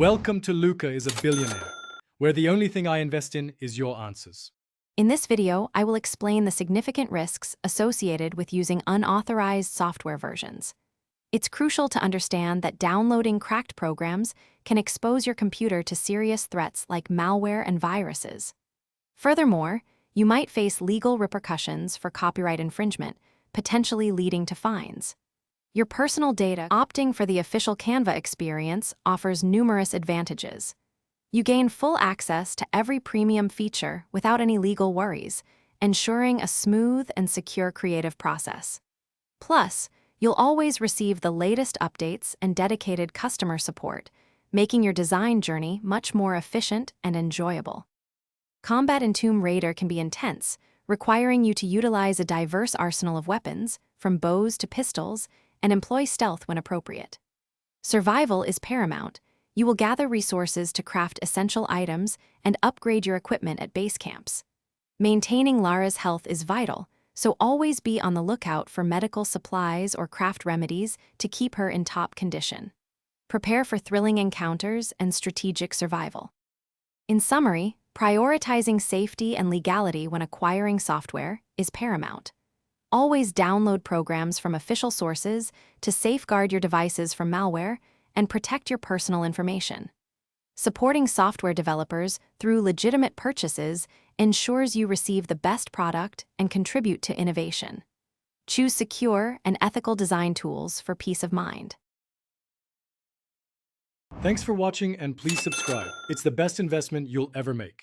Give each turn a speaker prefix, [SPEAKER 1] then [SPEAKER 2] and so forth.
[SPEAKER 1] Welcome to Luca is a Billionaire, where the only thing I invest in is your answers.
[SPEAKER 2] In this video, I will explain the significant risks associated with using unauthorized software versions. It's crucial to understand that downloading cracked programs can expose your computer to serious threats like malware and viruses. Furthermore, you might face legal repercussions for copyright infringement, potentially leading to fines. Your personal data. Opting for the official Canva experience offers numerous advantages. You gain full access to every premium feature without any legal worries, ensuring a smooth and secure creative process. Plus, you'll always receive the latest updates and dedicated customer support, making your design journey much more efficient and enjoyable. Combat in Tomb Raider can be intense, requiring you to utilize a diverse arsenal of weapons, from bows to pistols, and employ stealth when appropriate. Survival is paramount. You will gather resources to craft essential items and upgrade your equipment at base camps. Maintaining Lara's health is vital, so always be on the lookout for medical supplies or craft remedies to keep her in top condition. Prepare for thrilling encounters and strategic survival. In summary, prioritizing safety and legality when acquiring software is paramount. Always download programs from official sources to safeguard your devices from malware and protect your personal information. Supporting software developers through legitimate purchases ensures you receive the best product and contribute to innovation. Choose secure and ethical design tools for peace of mind.
[SPEAKER 1] Thanks for watching and please subscribe. It's the best investment you'll ever make.